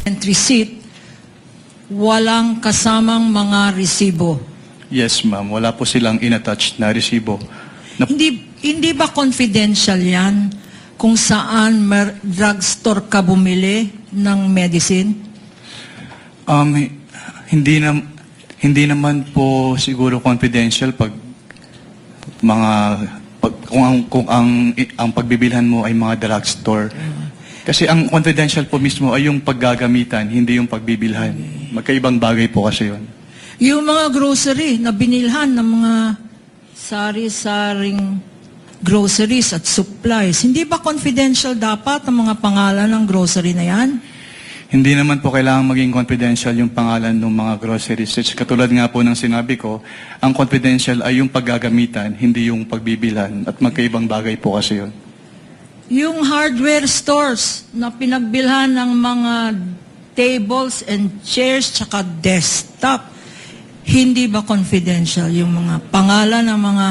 receipt, walang kasamang mga resibo. Yes, ma'am. Wala po silang inattach na resibo. Hindi ba confidential yan kung saan drugstore ka bumili ng medicine? Hindi naman po siguro confidential kung ang pagbibilhan mo ay mga drugstore. Kasi ang confidential po mismo ay yung paggagamitan, hindi yung pagbibilhan. Magkaibang bagay po kasi yun. Yung mga grocery na binilhan ng mga sari-saring groceries at supplies, hindi ba confidential dapat ang mga pangalan ng grocery na yan? Hindi naman po kailangan maging confidential yung pangalan ng mga groceries. Katulad nga po ng sinabi ko, ang confidential ay yung paggagamitan, hindi yung pagbibilhan. At magkaibang bagay po kasi yun. Yung hardware stores na pinagbilhan ng mga tables and chairs tsaka desktop, hindi ba confidential yung mga pangalan ng mga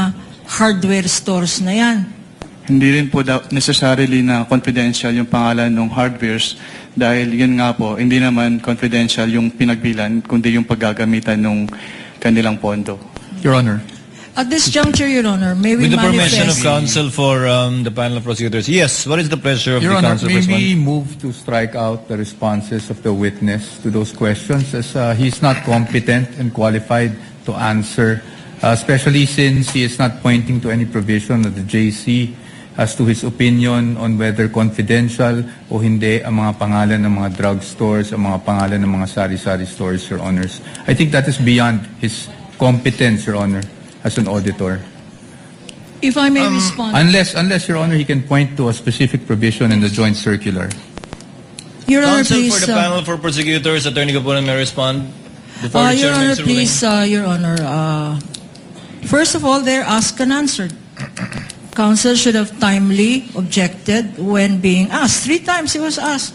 hardware stores na yan? Hindi rin po necessarily na confidential yung pangalan ng hardwares dahil yun nga po, hindi naman confidential yung pinagbilan kundi yung paggagamitan ng kanilang pondo. Your Honor. At this juncture, Your Honor, may we With the permission of manifest... counsel for the panel of prosecutors. Yes, what is the pleasure of Your the Honor, counsel may for we responding? move to strike out the responses of the witness to those questions as he's not competent and qualified to answer, especially since he is not pointing to any provision of the JC as to his opinion on whether confidential o hindi ang mga pangalan ng mga drugstores, ang mga pangalan ng mga sari-sari stores, Your Honors. I think that is beyond his competence, Your Honor, as an auditor. If I may respond... Unless, Your Honor, he can point to a specific provision in the joint circular. Your Honor, Counsel please... for the panel for prosecutors, Attorney Gapunan may respond before the Your chair Honor, makes a ruling. please, Your Honor, first of all, they're asked and answered. Counsel should have timely objected when being asked. 3 times he was asked.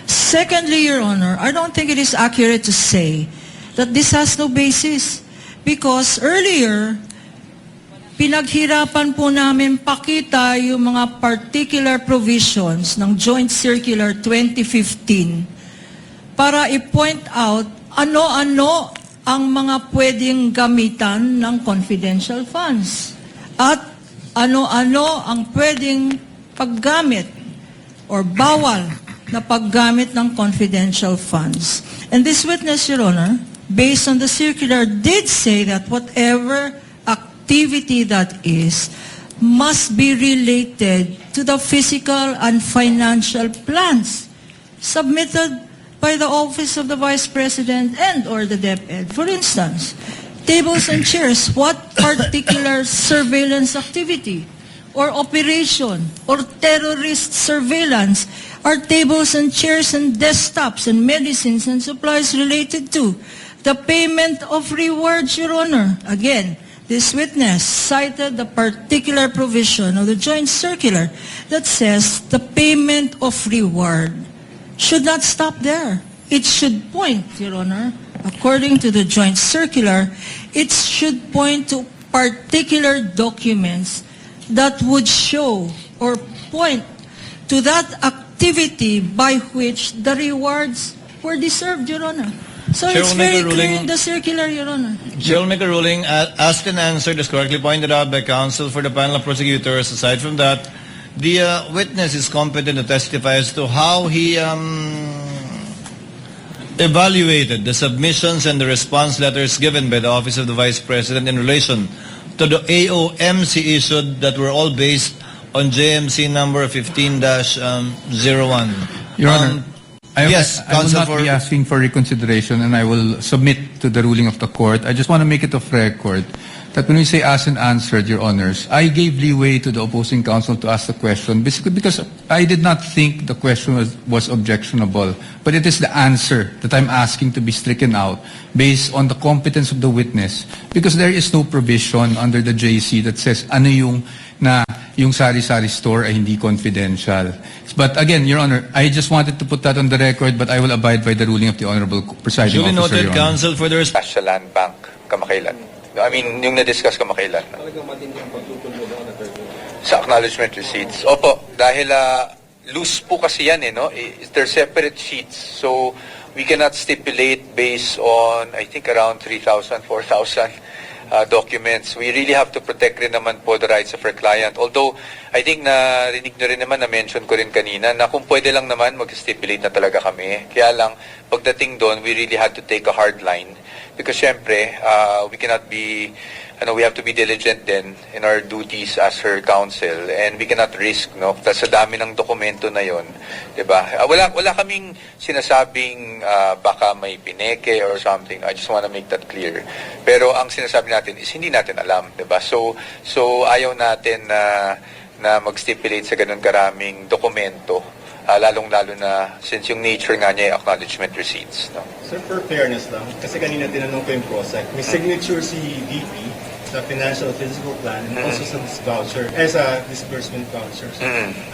Secondly, Your Honor, I don't think it is accurate to say that this has no basis because earlier, pinaghirapan po namin pakita yung mga particular provisions ng Joint Circular 2015 para i-point out ano-ano ang mga pwedeng gamitan ng confidential funds at ano-ano ang pwedeng paggamit or bawal na paggamit ng confidential funds. And this witness, Your Honor, based on the circular, did say that whatever activity that is must be related to the physical and financial plans submitted by the Office of the Vice President and or the DepEd. For instance, tables and chairs, what particular surveillance activity or operation or terrorist surveillance are tables and chairs and desktops and medicines and supplies related to? The payment of rewards, Your Honor. Again, this witness cited the particular provision of the joint circular that says the payment of reward should not stop there. It should point, Your Honor, according to the joint circular, it should point to particular documents that would show or point to that activity by which the rewards were deserved, Your Honor. So Chair it's will make very a clear ruling. in the circular, Your Honor. Chair will make a ruling. Asked and answered as correctly pointed out by counsel for the panel of prosecutors. Aside from that, the witness is competent to testify as to how he evaluated the submissions and the response letters given by the Office of the Vice President in relation to the AOMC issued that were all based on JMC number 15-01. Your Honor, I will counsel not be asking for reconsideration and I will submit to the ruling of the court. I just want to make it of record that when we say asked and answered, Your Honors, I gave leeway to the opposing counsel to ask the question basically because I did not think the question was objectionable. But it is the answer that I'm asking to be stricken out based on the competence of the witness because there is no provision under the JC that says ano yung sari-sari store ay hindi confidential. But again, Your Honor, I just wanted to put that on the record but I will abide by the ruling of the Honorable Presiding Duly Officer, noted, Your Honor. counsel for the response. Sa land bank kamakailan. I mean, yung na-discuss kamakailan. Sa acknowledgement receipts. Opo, dahil loose po kasi yan, no? They're separate sheets. So, we cannot stipulate based on, I think, around 3,000, 4,000 documents. We really have to protect rin naman po the rights of our client. Although, I think narinig nyo rin naman, na-mention ko rin kanina, na kung pwede lang naman, mag-stipulate na talaga kami. Kaya lang, pagdating doon, we really had to take a hard line. Because syempre, we cannot be, we have to be diligent din in our duties as her counsel, and we cannot risk, no? Sa dami ng dokumento na yon, 'di ba? Wala kaming sinasabing baka may pineke or something. I just want to make that clear. Pero ang sinasabi natin is hindi natin alam, 'di ba? So ayaw natin na mag-stipulate sa ganun karaming dokumento. Lalong-lalo na since yung nature nga niya ay acknowledgement receipts, no? Sir, for fairness lang, kasi kanina tinanong ko yung PROSEC, may signature si VP sa financial physical plan and also sa voucher, sa disbursement vouchers.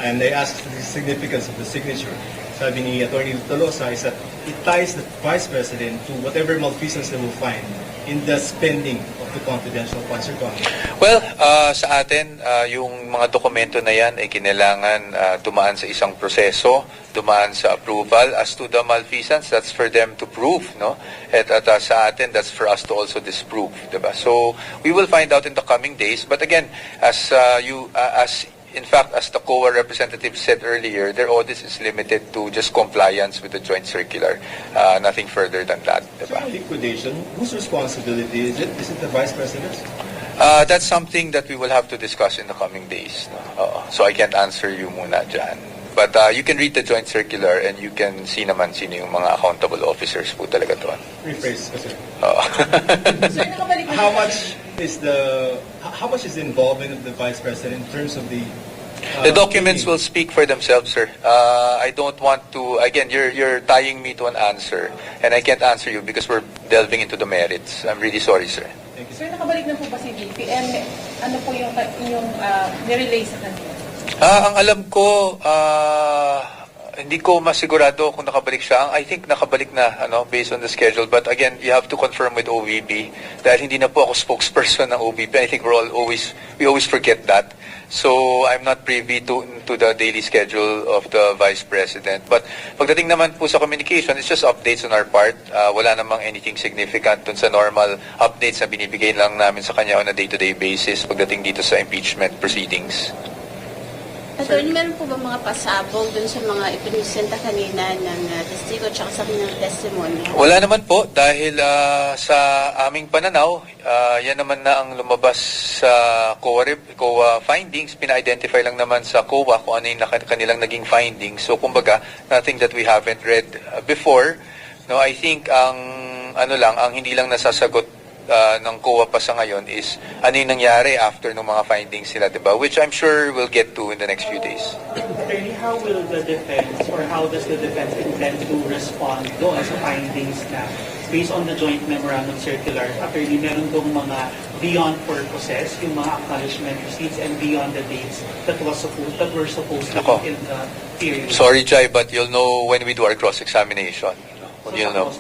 And they asked the significance of the signature. Sabi ni Atty. Tolosa is that it ties the Vice President to whatever malfeasance they will find in the spending of the confidential funds or comment. Well, sa atin, yung mga dokumento na yan ay kinailangan dumaan sa isang proseso, dumaan sa approval. As to the malfeasance, that's for them to prove, no? At sa atin, that's for us to also disprove, diba? So, we will find out in the coming days. But again, in fact, as the COA representative said earlier, their audit is limited to just compliance with the joint circular. Nothing further than that, diba? Sir, liquidation, whose responsibility is it? Is it the Vice President's? That's something that we will have to discuss in the coming days. No? So I can't answer you muna dyan. But you can read the joint circular and you can see naman sino yung mga accountable officers po talaga doon. Rephrase, kasi. How How much is the involvement of the Vice President in terms of the The documents will speak for themselves, sir. I don't want to, again, you're tying me to an answer and I can't answer you because we're delving into the merits. I'm really sorry, sir. Sir, nakabalik na po ba si VP? And ano po yung nirelay sa kanila? Ang alam ko, hindi ko masigurado kung nakabalik siya. I think nakabalik na, based on the schedule. But again, you have to confirm with OVP dahil hindi na po ako spokesperson ng OVP. I think we always forget that. So I'm not privy to the daily schedule of the Vice President. But pagdating naman po sa communication, it's just updates on our part. Wala namang anything significant dun sa normal updates na binibigay lang namin sa kanya on a day-to-day basis pagdating dito sa impeachment proceedings. Attorney, meron po ba mga pasabog dun sa mga ipinisenta kanina ng testigo at sa kanilang testimony? Wala naman po dahil sa aming pananaw, yan naman na ang lumabas sa COA findings. Pina-identify lang naman sa COA kung ano yung kanilang naging findings. So kumbaga, nothing that we haven't read before. No, I think ang hindi lang nasasagot ng COA pa sa ngayon is ano yung nangyari after ng mga findings nila, diba? Which I'm sure we'll get to in the next few days. Attorney, how will the defense or how does the defense intend to respond doon sa findings na based on the joint memorandum circular? Attorney, meron dong mga beyond purposes, yung mga acknowledgement receipts and beyond the dates that were supposed to be in the period. Sorry, Jai, but you'll know when we do our cross-examination. You'll know.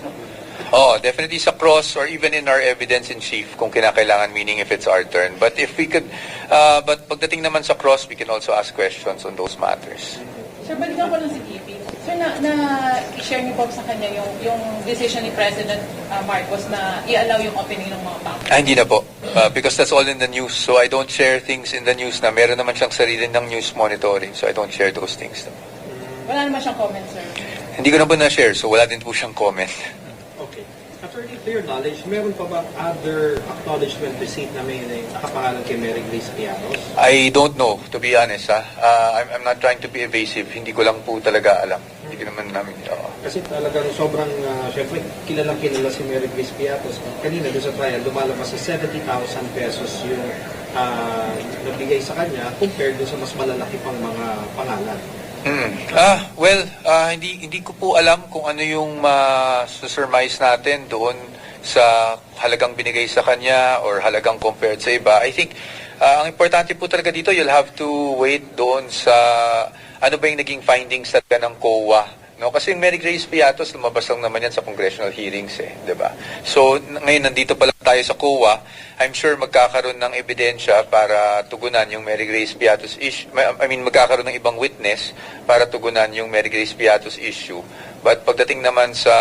Oh, definitely sa cross or even in our evidence in chief kung kinakailangan, meaning if it's our turn. But if we could, but pagdating naman sa cross, we can also ask questions on those matters. Sir, balikan ko lang si VP. Sir, i-share niyo po sa kanya yung decision ni President Marcos na i-allow yung opening ng mga bank? Hindi na po. Because that's all in the news. So I don't share things in the news na meron naman siyang sarili ng news monitoring. So I don't share those things. Wala naman siyang comment, sir? Hindi ko na po na-share. So wala din po siyang comment. Okay. Attorney, to your knowledge, meron pa ba other acknowledgement receipt na may nakapangalan kay Mary Grace Piatos? I don't know, to be honest. I'm not trying to be evasive. Hindi ko lang po talaga alam. Hindi ko naman namin. Kasi talagang sobrang, syempre, kilalang kilala si Mary Grace Piatos. Kanina doon sa trial, lumalabas sa 70,000 pesos yung nabigay sa kanya compared doon sa mas malalaki pang mga pangalan. Hindi ko po alam kung ano yung surmise natin doon sa halagang binigay sa kanya or halagang compared sa iba. I think ang importante po talaga dito, you'll have to wait doon sa ano ba yung naging findings talaga ng COA, no? Kasi yung Mary Grace Piatos, lumabas lang naman yan sa congressional hearings, di ba? So, ngayon nandito pa lang tayo sa COA, I'm sure magkakaroon ng ebidensya para tugunan yung Mary Grace Piatos issue. Magkakaroon ng ibang witness para tugunan yung Mary Grace Piatos issue. But pagdating naman sa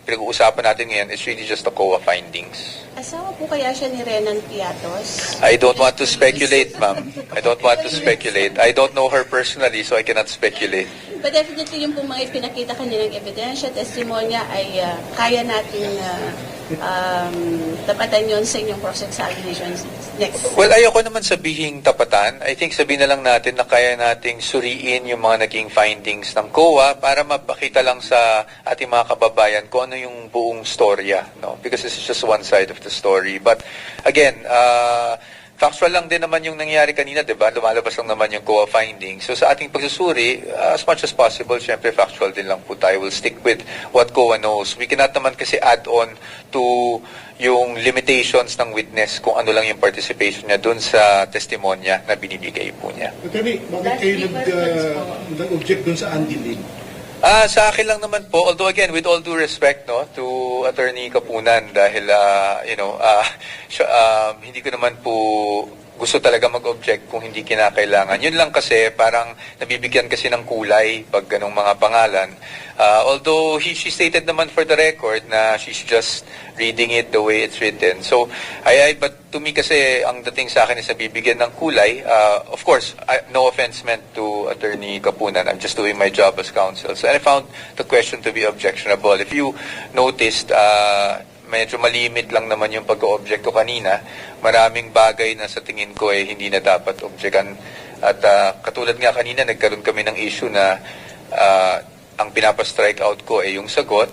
pinag-uusapan natin ngayon, it's really just the COA findings. Asawa po kaya siya ni Renan Piatos? I don't want to speculate, ma'am. I don't want to speculate. I don't know her personally, so I cannot speculate. But definitely yung po mga ipinakita kanilang ebidensya, testimonya ay kaya natin tapatan yon sa inyong cross-examination next. Well, ayoko naman sabihin tapatan. I think sabihin na lang natin na kaya nating suriin yung mga naging findings ng COA para mapakita lang sa ating mga kababayan kung ano yung buong storya, no? Because this is just one side of the story. But again, factual lang din naman yung nangyari kanina, di ba? Lumalabas lang naman yung COA findings. So sa ating pagsusuri, as much as possible, syempre factual din lang po tayo. We'll stick with what COA knows. We cannot naman kasi add on to yung limitations ng witness kung ano lang yung participation niya dun sa testimonya na binibigay po niya. Attorney, bakit kayo nag-object dun sa Andy Lim? Sa akin lang naman po, although again, with all due respect, no, to Attorney Kapunan, dahil, hindi ko naman po gusto talaga mag-object kung hindi kinakailangan. Yun lang kasi, parang nabibigyan kasi ng kulay pag ganong mga pangalan. Although she stated naman for the record na she's just reading it the way it's written. So, but to me kasi, ang dating sa akin is nabibigyan ng kulay. Of course, no offense meant to Attorney Kapunan. I'm just doing my job as counsel. So, and I found the question to be objectionable. If you noticed, medyo malimit lang naman yung pag-o-object ko kanina. Maraming bagay na sa tingin ko hindi na dapat objectan. At katulad nga kanina, nagkaroon kami ng issue na ang pinapa-strike out ko yung sagot.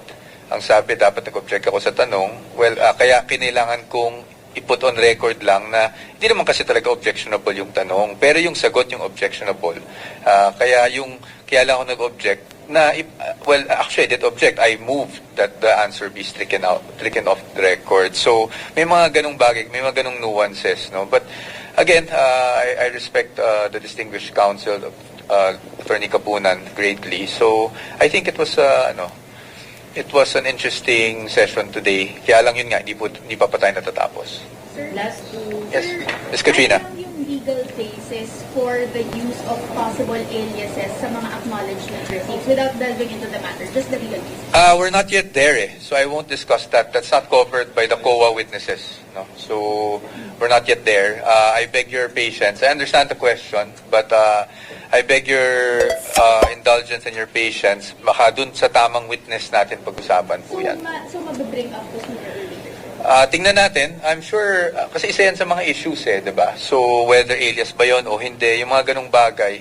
Ang sabi, dapat nag-object ako sa tanong. Well, kaya kinailangan kong i-put on record lang na hindi naman kasi talaga objectionable yung tanong. Pero yung sagot yung objectionable. Kaya lang ako nag-object na, actually, I did object. I moved that the answer be stricken off the record. So, may mga ganong bagay, may mga ganong nuances, no? But, again, I respect the distinguished counsel of Attorney Kapunan greatly. So, I think it was, it was an interesting session today. Kaya lang yun nga, hindi pa tayo natatapos. Sir, last two. Yes, Ms. Katrina. Ano yung legal basis for the use of possible aliases sa mga acknowledgement receipts without delving into the matter? Just the legal basis. We're not yet there, so I won't discuss that. That's not covered by the COA witnesses. No? So, we're not yet there. I beg your patience. I understand the question, but I beg your indulgence and your patience. Baka dun sa tamang witness natin pag-usapan po yan. So mabibring up to sooner or later? Tingnan natin. I'm sure, kasi isa yan sa mga issues diba? So, whether alias ba yun o hindi, yung mga ganong bagay,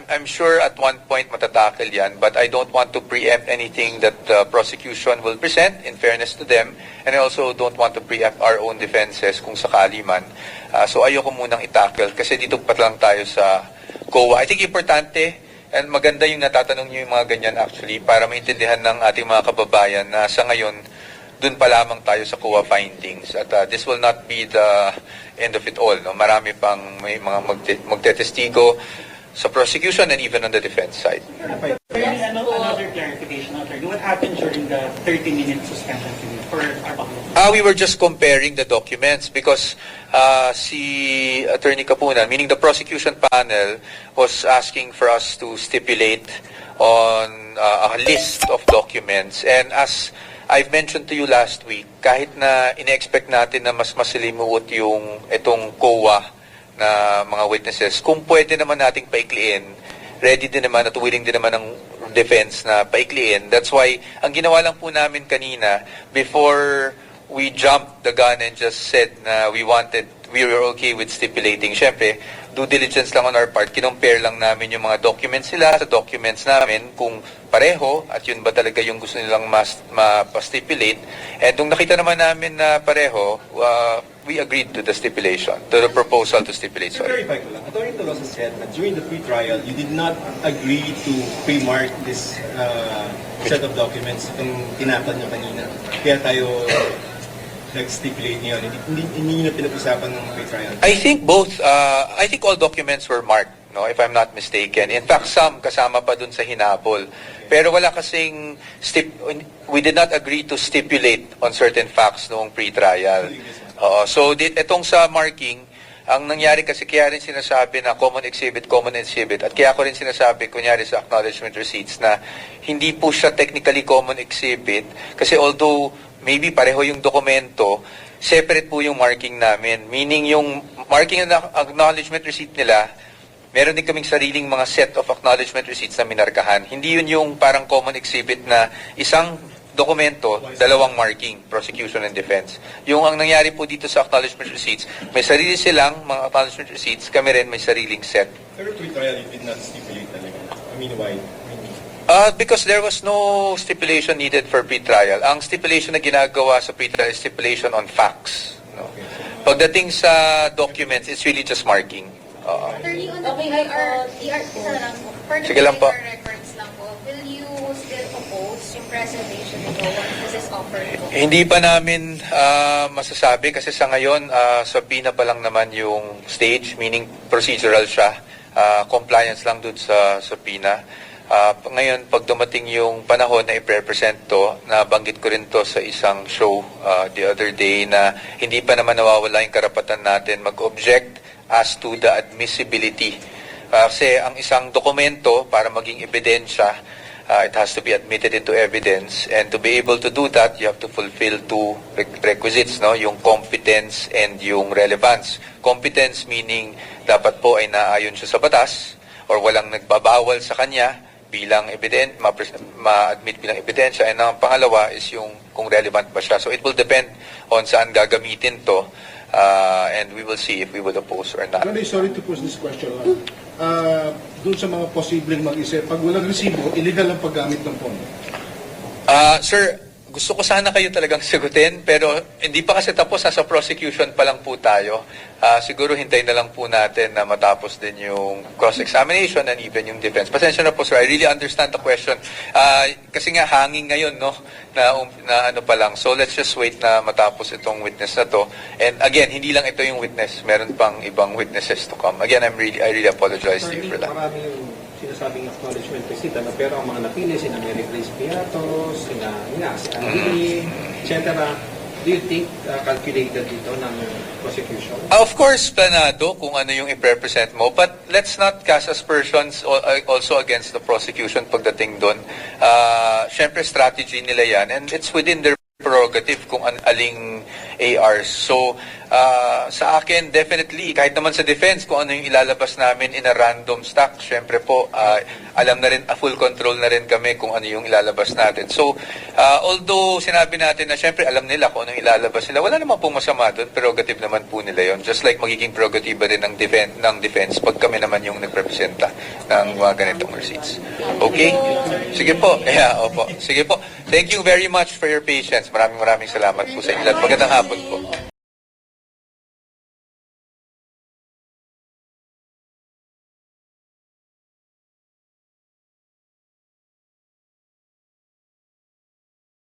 I'm sure at one point matatakil yan, but I don't want to preempt anything that the prosecution will present, in fairness to them, and I also don't want to preempt our own defenses kung sakali man. So, ayoko munang itakil, kasi dito pa lang tayo sa COA. I think importante, and maganda yung natatanong nyo yung mga ganyan actually, para maintindihan ng ating mga kababayan na sa ngayon, dun pa lamang tayo sa COA findings. At this will not be the end of it all. No? Marami pang may mga magtetestigo sa prosecution and even on the defense side. Another clarification, attorney. What happened during the 30-minute suspension period for our public? We were just comparing the documents because si Attorney Kapunan, meaning the prosecution panel, was asking for us to stipulate on a list of documents. And as I've mentioned to you last week, kahit na ine-expect natin na mas masalimuot yung itong COA na mga witnesses, kung pwede naman nating paikliin, ready din naman at willing din naman ng defense na paikliin. That's why, ang ginawa lang po namin kanina, before we jumped the gun and just said na we were okay with stipulating, syempre, due diligence lang on our part, kinompare lang namin yung mga documents nila sa documents namin kung pareho at yun ba talaga yung gusto nilang ma-stipulate. And nung nakita naman namin na pareho, we agreed to the stipulation, to the proposal to stipulate. Sorry. Verify ko lang. Attorney Tolosa said that during the pre-trial, you did not agree to pre-mark this set of documents itong tinapad nyo kanina. Kaya tayo nag-stipulate niyo. Hindi nyo na pinag-usapan ng pre-trial. I think both, I think all documents were marked. no, if I'm not mistaken. In fact, some kasama pa dun sa hinabol. Pero wala kasing we did not agree to stipulate on certain facts noong pre-trial. So itong sa marking, ang nangyari kasi kaya rin sinasabi na common exhibit, at kaya ko rin sinasabi kunyari sa acknowledgement receipts na hindi po siya technically common exhibit kasi although maybe pareho yung dokumento, separate po yung marking namin. Meaning yung marking and acknowledgement receipt nila, meron din kaming sariling mga set of acknowledgement receipts na minarkahan. Hindi yun yung parang common exhibit na isang dokumento, dalawang marking, prosecution and defense. Yung ang nangyari po dito sa acknowledgement receipts, may sarili silang mga acknowledgement receipts, kami rin may sariling set. Pero pre-trial, you did not stipulate talaga. I mean, why? Because there was no stipulation needed for pre-trial. Ang stipulation na ginagawa sa pre-trial is stipulation on facts. No? Pagdating sa documents, it's really just marking. Attorney, on the ER, isa lang po. For the Sige lang po. ER records lang po, will you still oppose yung preservation nito once this is offered po? Hindi pa namin masasabi kasi sa ngayon, SOBINA pa lang naman yung stage, meaning procedural siya. Compliance lang dun sa SOBINA. Ngayon, pag dumating yung panahon na i-represent to, nabanggit ko rin to sa isang show the other day na hindi pa naman nawawala yung karapatan natin mag-object as to the admissibility. Kasi ang isang dokumento, para maging ebidensya, it has to be admitted into evidence. And to be able to do that, you have to fulfill two requisites, no? Yung competence and yung relevance. Competence meaning dapat po ay naayon siya sa batas or walang nagbabawal sa kanya bilang ma-admit bilang ebidensya. And ang pangalawa is yung kung relevant ba siya. So it will depend on saan gagamitin to. And we will see if we would oppose or not. Sorry to pose this question. Doon sa mga posibleng mag-isip, pag walang resibo, illegal ang paggamit ng pondo. Sir, gusto ko sana kayo talagang sagutin, pero hindi pa kasi tapos, nasa prosecution pa lang po tayo. Siguro hintayin na lang po natin na matapos din yung cross-examination and even yung defense. Pasensya na po, sir. I really understand the question. Kasi nga hanging ngayon, no, na ano pa lang. So let's just wait na matapos itong witness na to. And again, hindi lang ito yung witness. Meron pang ibang witnesses to come. Again, I really apologize to you for that. Marami yung sinasabing acknowledgement receipt, pero ang mga napili, sina Mary Grace Piatos, sina si Andy, etc. Do you think calculated dito ng prosecution? Of course, planado kung ano yung i-represent mo. But let's not cast aspersions also against the prosecution pagdating doon. Siyempre, strategy nila yan. And it's within their prerogative kung aling ARs. So, sa akin, definitely, kahit naman sa defense, kung ano yung ilalabas namin in a random stock, syempre po, alam na rin, full control na rin kami kung ano yung ilalabas natin. So, although sinabi natin na syempre alam nila kung ano yung ilalabas nila, wala naman pong masama doon, prerogative naman po nila yon. Just like magiging prerogative rin ng defense pag kami naman yung nagrepresenta ng mga ganitong receipts. Okay? Sige po. Yeah, opo. Sige po. Thank you very much for your patience. Maraming salamat po sa inyo. Magandang hapon po.